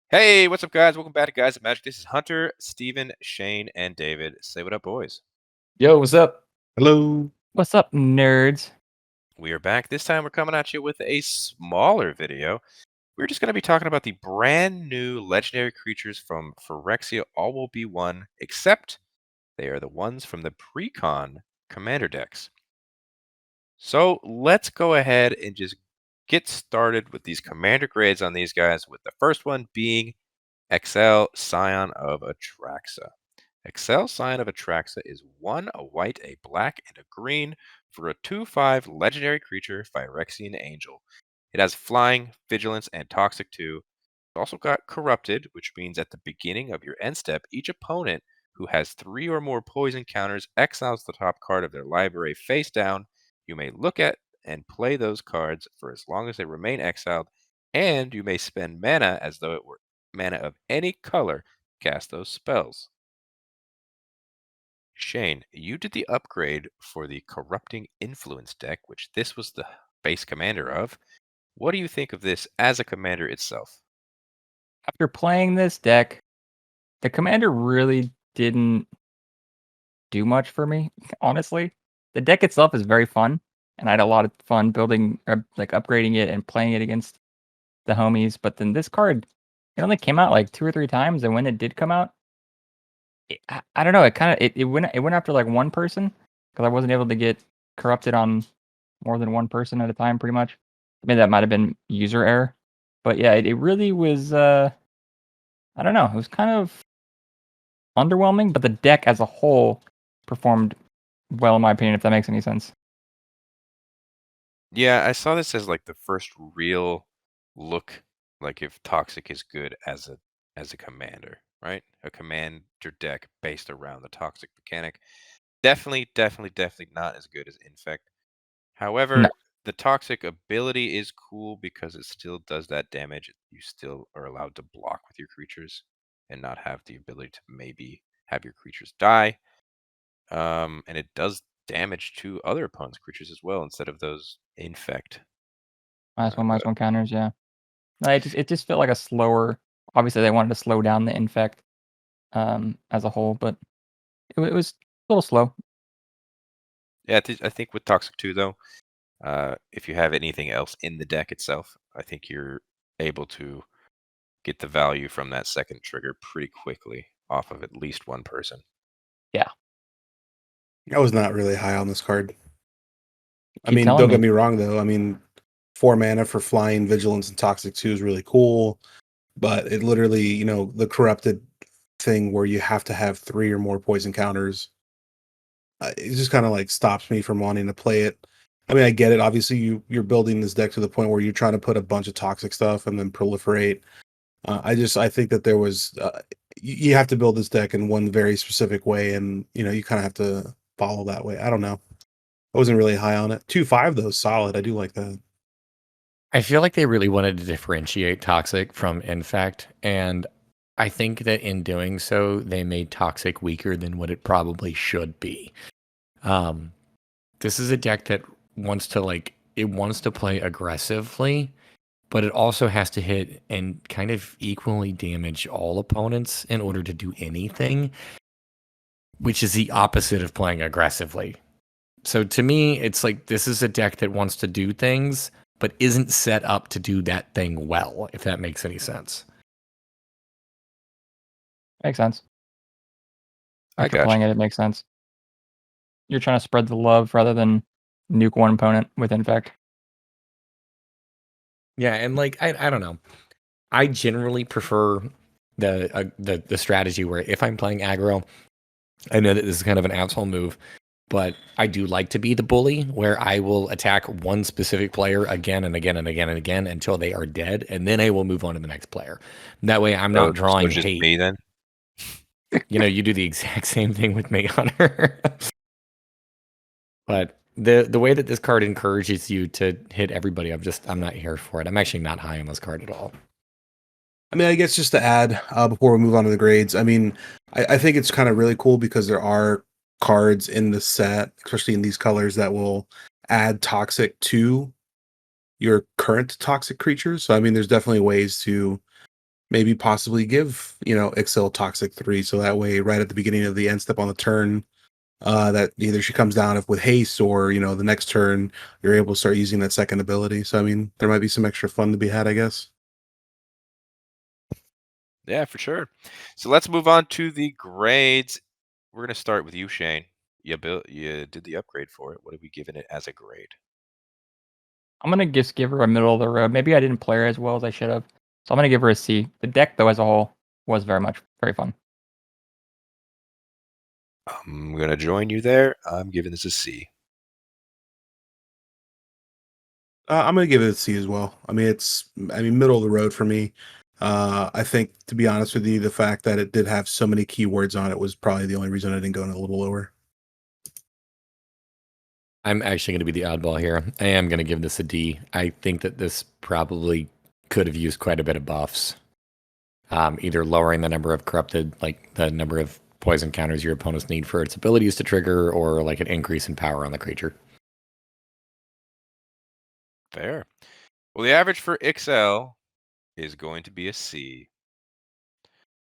Hey, what's up, guys? Welcome back to Guys at Magic. This is Hunter, Steven, Shane, and David. Say what up, boys. Yo, what's up? Hello. What's up, nerds? We are back. This time we're coming at you with a smaller video. We're just going to be talking about the brand new legendary creatures from Phyrexia. All will be one, except they are the ones from the Precon commander decks. So let's go ahead and just get started with these commander grades on these guys, with the first one being Ixhel, Scion of Atraxa. Ixhel, Scion of Atraxa is 1, a white, a black, and a green for a 2/5 legendary creature, Phyrexian Angel. It has flying, vigilance, and toxic 2. It's also got corrupted, which means at the beginning of your end step, each opponent who has 3 or more poison counters exiles the top card of their library face down. You may look at and play those cards for as long as they remain exiled, and you may spend mana as though it were mana of any color to cast those spells. Shane, you did the upgrade for the Corrupting Influence deck, which this was the base commander of. What do you think of this as a commander itself? After playing this deck, the commander really didn't do much for me, honestly. The deck itself is very fun, and I had a lot of fun building, like upgrading it and playing it against the homies. But then this card, it only came out like 2 or 3 times, and when it did come out, I don't know. It went after like one person because I wasn't able to get corrupted on more than one person at a time, pretty much. I mean, that might have been user error, but yeah, it really was. I don't know. It was kind of underwhelming, but the deck as a whole performed well, in my opinion, if that makes any sense. Yeah, I saw this as like the first real look, like if Toxic is good as a commander, right? A commander deck based around the Toxic mechanic. Definitely not as good as Infect. However, No. the Toxic ability is cool because it still does that damage. You still are allowed to block with your creatures and not have the ability to maybe have your creatures die. And it does damage to other opponents' creatures as well instead of those Infect. -1/-1 counters, yeah. No, it just felt like a slower. Obviously, they wanted to slow down the infect as a whole, but it was a little slow. Yeah, I think with Toxic 2, though, if you have anything else in the deck itself, I think you're able to get the value from that second trigger pretty quickly off of at least one person. Yeah. I was not really high on this card. I Keep mean, telling don't me. get me wrong though. I mean, 4 mana for flying, vigilance, and toxic 2 is really cool, but it literally, the corrupted thing where you have to have 3 or more poison counters, it just kind of like stops me from wanting to play it. I mean, I get it. Obviously, you're building this deck to the point where you're trying to put a bunch of toxic stuff and then proliferate. I think that there was you have to build this deck in one very specific way, and you kind of have to follow that way. I don't know. I wasn't really high on it. 2/5 though, solid. I do like that. I feel like they really wanted to differentiate Toxic from Infect, and I think that in doing so, they made Toxic weaker than what it probably should be. This is a deck that wants to play aggressively, but it also has to hit and kind of equally damage all opponents in order to do anything, which is the opposite of playing aggressively. So to me, it's like this is a deck that wants to do things, but isn't set up to do that thing well, if that makes any sense. Makes sense. I After got playing you. it makes sense. You're trying to spread the love rather than nuke one opponent with infect. Yeah, and like I don't know. I generally prefer the strategy where if I'm playing aggro, I know that this is kind of an asshole move, but I do like to be the bully where I will attack one specific player again and again and again and again until they are dead, and then I will move on to the next player. That way I'm not drawing just hate. me then. You do the exact same thing with me, Hunter. But the way that this card encourages you to hit everybody, I'm not here for it. I'm actually not high on this card at all. I mean, I guess just to add before we move on to the grades, I mean, I think it's kind of really cool because there are cards in the set, especially in these colors, that will add toxic to your current toxic creatures. So I mean, there's definitely ways to maybe possibly give Ixhel Toxic 3, so that way right at the beginning of the end step on the turn, that either she comes down with haste or the next turn you're able to start using that second ability. So I mean, there might be some extra fun to be had, I guess. Yeah, for sure. So let's move on to the grades. We're gonna start with you, Shane. You did the upgrade for it. What have we given it as a grade? I'm gonna just give her a middle of the road. Maybe I didn't play her as well as I should have, so I'm gonna give her a C. The deck, though, as a whole, was very fun. I'm gonna join you there. I'm giving this a C. I'm gonna give it a C as well. I mean, middle of the road for me. I think, to be honest with you, the fact that it did have so many keywords on it was probably the only reason I didn't go in a little lower. I'm actually going to be the oddball here. I am going to give this a D. I think that this probably could have used quite a bit of buffs. Either lowering the number of corrupted, like the number of poison counters your opponents need for its abilities to trigger, or like an increase in power on the creature. Fair. Well, the average for Ixhel is going to be a C.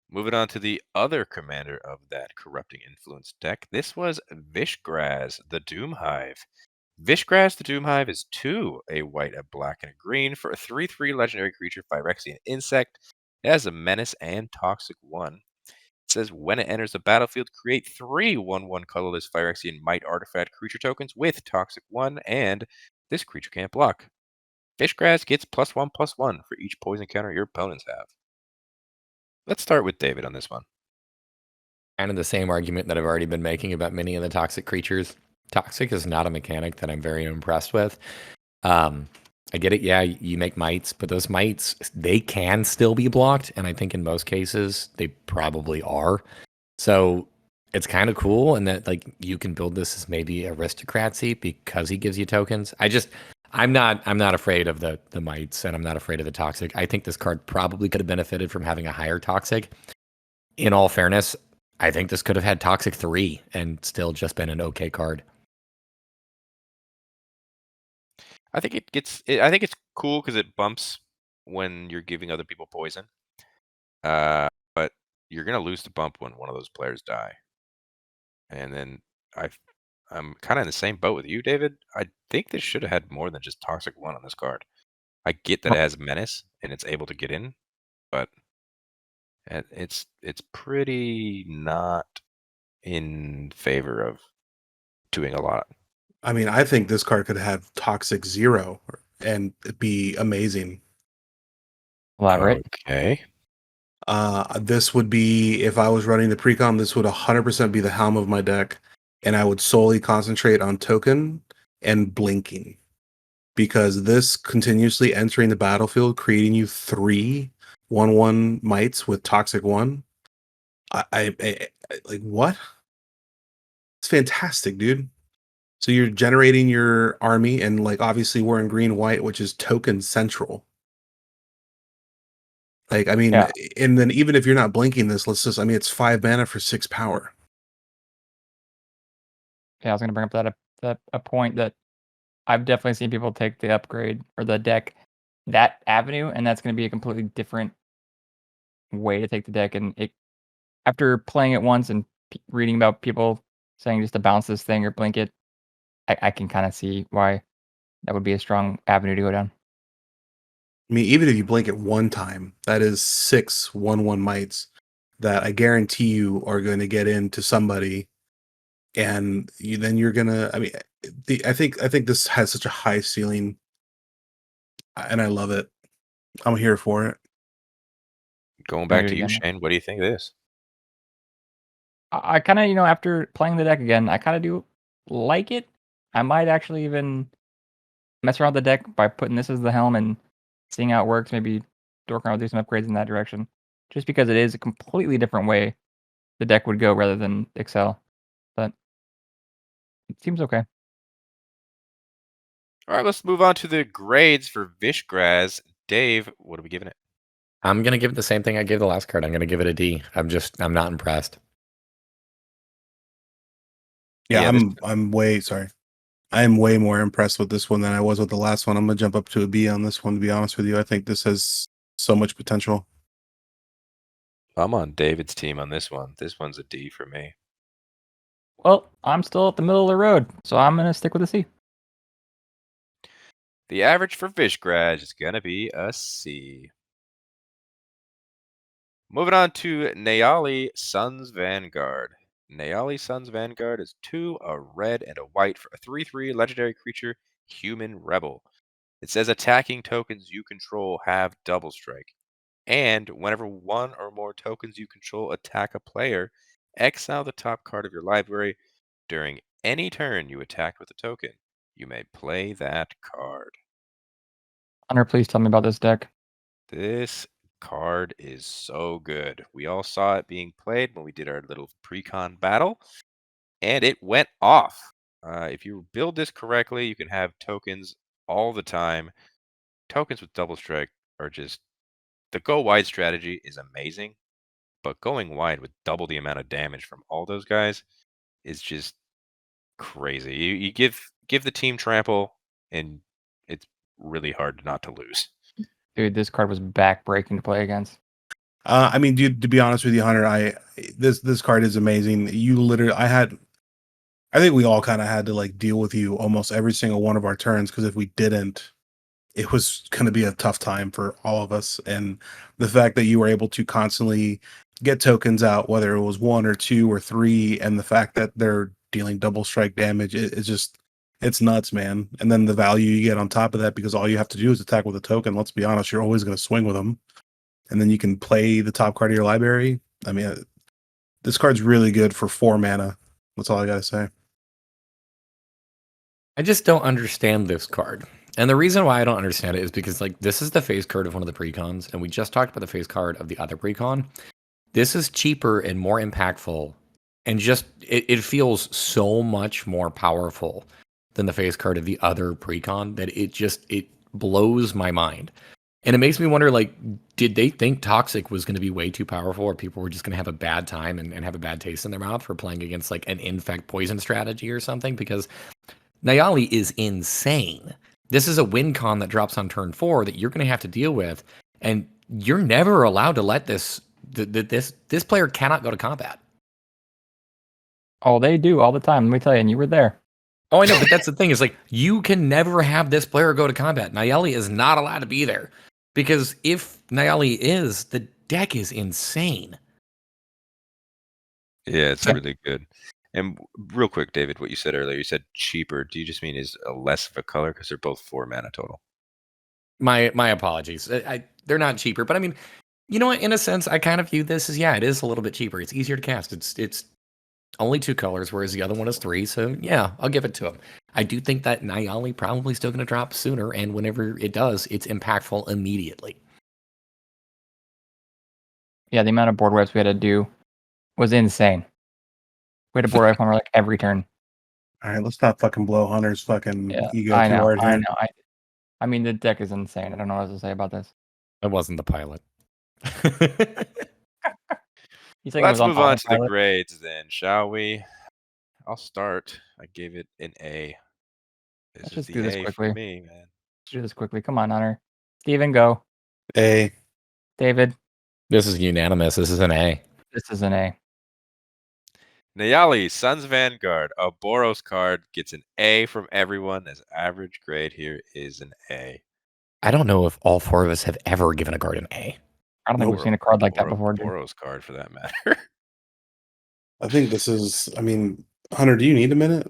Moving on to the other commander of that Corrupting Influence deck. This was Vishgraz, the Doomhive. Vishgraz, the Doomhive, is 2, a white, a black, and a green for a 3/3 legendary creature, Phyrexian insect. It has a menace and toxic 1. It says when it enters the battlefield, create 3 1/1 colorless Phyrexian might artifact creature tokens with toxic 1, and this creature can't block. Vishgraz gets +1/+1 for each poison counter your opponents have. Let's start with David on this one. Kind of the same argument that I've already been making about many of the toxic creatures. Toxic is not a mechanic that I'm very impressed with. I get it. Yeah, you make mites, but those mites, they can still be blocked. And I think in most cases, they probably are. So it's kind of cool in that like you can build this as maybe aristocracy because he gives you tokens. I'm not afraid of the mites, and I'm not afraid of the toxic. I think this card probably could have benefited from having a higher toxic. In all fairness, I think this could have had toxic 3 and still just been an okay card. I think I think it's cool because it bumps when you're giving other people poison. But you're gonna lose the bump when one of those players die. And then I'm kind of in the same boat with you, David. I think this should have had more than just toxic 1 on this card. I get that it has menace and it's able to get in, but it's pretty not in favor of doing a lot. I mean, I think this card could have Toxic 0 and it'd be amazing. Elaborate. Okay. This would be, if I was running the Precon, this would 100% be the helm of my deck, and I would solely concentrate on token and blinking, because this continuously entering the battlefield, creating you 3 1/1 mites with toxic 1. I like, what? It's fantastic, dude. So you're generating your army, and like obviously we're in green white, which is token central. Like, I mean, Yeah. and then even if you're not blinking this, I mean, it's 5 mana for 6 power. Yeah, I was gonna bring up that a point that I've definitely seen people take the upgrade or the deck that avenue, and that's gonna be a completely different way to take the deck. And it after playing it once and reading about people saying just to bounce this thing or blink it, I can kind of see why that would be a strong avenue to go down. I mean, even if you blink it one time, that is 6 1/1 mites that I guarantee you are going to get into somebody, and then you're gonna. I mean, I think this has such a high ceiling, and I love it. I'm here for it. Going Play back it to you, again. Shane. What do you think of this? I kind of, after playing the deck again, I kind of do like it. I might actually even mess around with the deck by putting this as the helm and seeing how it works. Maybe dork around, do some upgrades in that direction, just because it is a completely different way the deck would go rather than Ixhel. But it seems okay. All right, let's move on to the grades for Vishgraz. Dave, what are we giving it? I'm gonna give it the same thing I gave the last card. I'm gonna give it a D. I'm not impressed. Yeah, Yeah, I'm way sorry. I am way more impressed with this one than I was with the last one. I'm gonna jump up to a B on this one. To be honest with you, I think this has so much potential. I'm on David's team on this one. This one's a D for me. Well, I'm still at the middle of the road, so I'm gonna stick with a C. The average for Vishgraz is going to be a C. Moving on to Neyali Sun's Vanguard. Neyali Sun's Vanguard is 2, a red and a white for a 3/3 legendary creature, human rebel. It says attacking tokens you control have double strike. And whenever one or more tokens you control attack a player, exile the top card of your library. During any turn you attack with a token, you may play that card. Hunter, please tell me about this deck. This card is so good. We all saw it being played when we did our little Precon battle, and it went off. If you build this correctly, you can have tokens all the time. Tokens with double strike are just the go wide strategy is amazing, but going wide with double the amount of damage from all those guys is just crazy. You give the team trample, and it's really hard not to lose. Dude, this card was backbreaking to play against. I mean, dude, to be honest with you, Hunter, this card is amazing. You literally, I think we all kind of had to like deal with you almost every single one of our turns, because if we didn't, it was going to be a tough time for all of us. And the fact that you were able to constantly get tokens out, whether it was 1 or 2 or 3, and the fact that they're dealing double strike damage, it's just, it's nuts, man. And then the value you get on top of that, because all you have to do is attack with a token. Let's be honest, you're always going to swing with them. And then you can play the top card of your library. I mean, this card's really good for 4 mana. That's all I got to say. I just don't understand this card. And the reason why I don't understand it is because like this is the face card of one of the precons, and we just talked about the face card of the other precon. This is cheaper and more impactful, and just it feels so much more powerful than the face card of the other precon that it blows my mind. And it makes me wonder, like, did they think Toxic was going to be way too powerful, or people were just going to have a bad time and have a bad taste in their mouth for playing against like an infect poison strategy or something? Because Neyali is insane. This is a win con that drops on turn 4 that you're going to have to deal with, and you're never allowed to let this player cannot go to combat. Oh, they do all the time. Let me tell you, and you were there. Oh, I know, but that's the thing is like you can never have this player go to combat. Neyali is not allowed to be there, because if Neyali is, the deck is insane. Yeah, it's really good. And real quick, David, what you said earlier, you said cheaper. Do you just mean is a less of a color? Because they're both 4 mana total. My apologies. They're not cheaper, but I mean, you know what? In a sense, I kind of view this as, yeah, it is a little bit cheaper. It's easier to cast. It's only 2 colors, whereas the other one is 3. So yeah, I'll give it to him. I do think that Neyali probably still going to drop sooner, and whenever it does, it's impactful immediately. Yeah, the amount of board wipes we had to do was insane. We had a board wipe on like every turn. All right, let's not fucking blow Hunter's fucking ego I too know, hard here. I know. I mean, the deck is insane. I don't know what else to say about this. It wasn't the pilot. Let's move on to the grades then, shall we? I'll start. I gave it an A. Let's just do this quickly. For me, man. Let's do this quickly. Come on, Hunter. Steven, go. A. David. This is unanimous. This is an A. This is an A. Neyali, Sun's Vanguard, a Boros card, gets an A from everyone. His average grade here is an A. I don't know if all 4 of us have ever given a card an A. I don't think we've seen a card like that before. Boros card, for that matter. I think this is, I mean, Hunter, do you need a minute?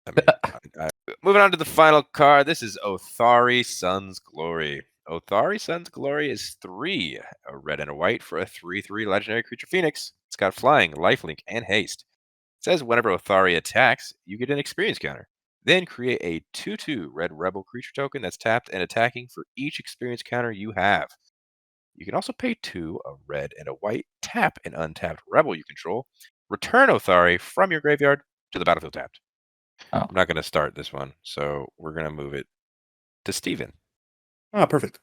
I mean, moving on to the final card. This is Otharri, Sun's Glory. Otharri, Sun's Glory is 3, a red and a white for a 3/3 legendary creature Phoenix. It's got flying, lifelink, and haste. It says whenever Otharri attacks, you get an experience counter. Then create a 2/2 red rebel creature token that's tapped and attacking for each experience counter you have. You can also pay 2, a red and a white, tap an untapped rebel you control. Return Otharri from your graveyard to the battlefield tapped. Oh. I'm not going to start this one, so we're going to move it to Steven. Oh, perfect.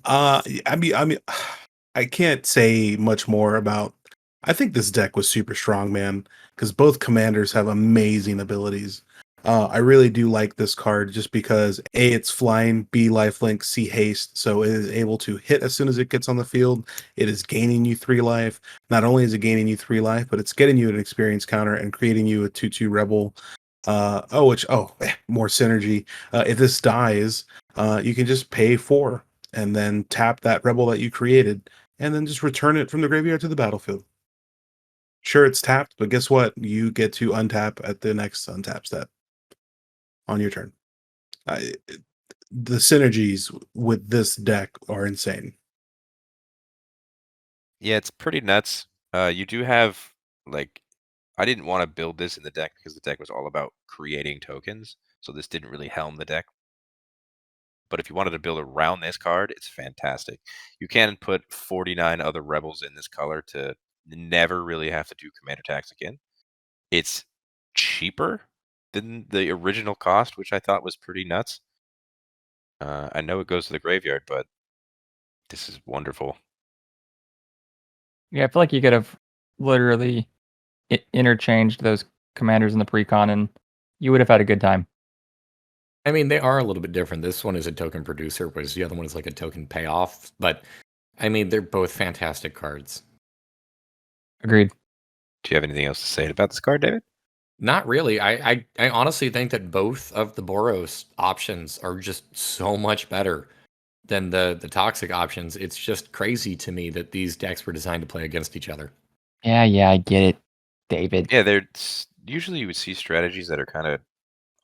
I mean, I can't say much more about. I think this deck was super strong, man, because both commanders have amazing abilities. I really do like this card just because A, it's flying, B, lifelink, C, haste. So it is able to hit as soon as it gets on the field. It is gaining you 3 life. Not only is it gaining you 3 life, but it's getting you an experience counter and creating you a 2/2 rebel. More synergy. If this dies, you can just pay 4 and then tap that rebel that you created and then just return it from the graveyard to the battlefield. Sure, it's tapped, but guess what? You get to untap at the next untap step on your turn. The synergies with this deck are insane. Yeah, it's pretty nuts. You do have, like, I didn't want to build this in the deck because the deck was all about creating tokens, so this didn't really helm the deck. But if you wanted to build around this card, it's fantastic. You can put 49 other rebels in this color to never really have to do command attacks again. It's cheaper than the original cost, which I thought was pretty nuts. I know it goes to the graveyard, but this is wonderful. Yeah, I feel like you could have literally interchanged those commanders in the Precon, and you would have had a good time. I mean, they are a little bit different. This one is a token producer, whereas the other one is like a token payoff. But I mean, they're both fantastic cards. Agreed. Do you have anything else to say about this card, David? Not really. I honestly think that both of the Boros options are just so much better than the toxic options. It's just crazy to me that these decks were designed to play against each other. Yeah, I get it, David. Yeah, usually you would see strategies that are kind of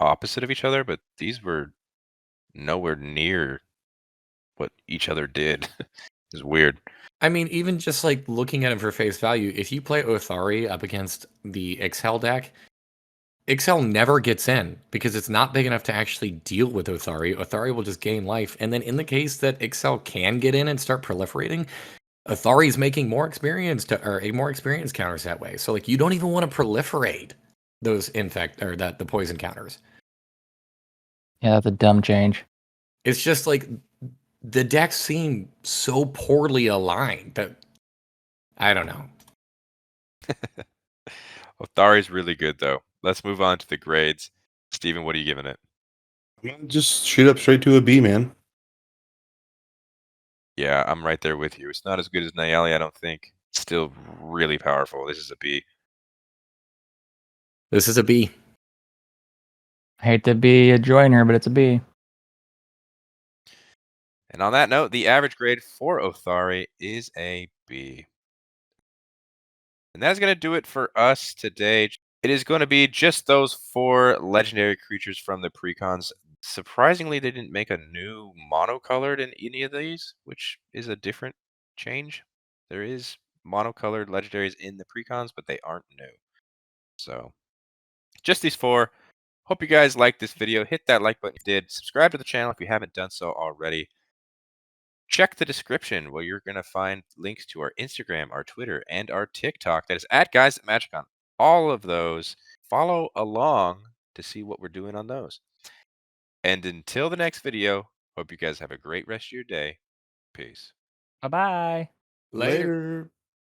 opposite of each other, but these were nowhere near what each other did. It's weird. I mean, even just like looking at it for face value, if you play Otharri up against the Ixhel deck, Ixhel never gets in because it's not big enough to actually deal with Otharri. Otharri will just gain life. And then in the case that Ixhel can get in and start proliferating, Otharri's making more experience counters that way. So like you don't even want to proliferate those the poison counters. Yeah, that's a dumb change. It's just like the decks seem so poorly aligned that I don't know. Othari's really good, though. Let's move on to the grades. Steven, what are you giving it? I'm gonna just shoot up straight to a B, man. Yeah, I'm right there with you. It's not as good as Neyali, I don't think. Still really powerful. This is a B. This is a B. I hate to be a joiner, but it's a B. And on that note, the average grade for Otharri is a B. And that's going to do it for us today. It is going to be just those 4 legendary creatures from the Precons. Surprisingly, they didn't make a new monocolored in any of these, which is a different change. There is monocolored legendaries in the Precons, but they aren't new. So, just these 4. Hope you guys liked this video. Hit that like button if you did. Subscribe to the channel if you haven't done so already. Check the description where you're going to find links to our Instagram, our Twitter, and our TikTok. That is at Guys at Magicon. All of those. Follow along to see what we're doing on those. And until the next video, hope you guys have a great rest of your day. Peace. Bye-bye. Later.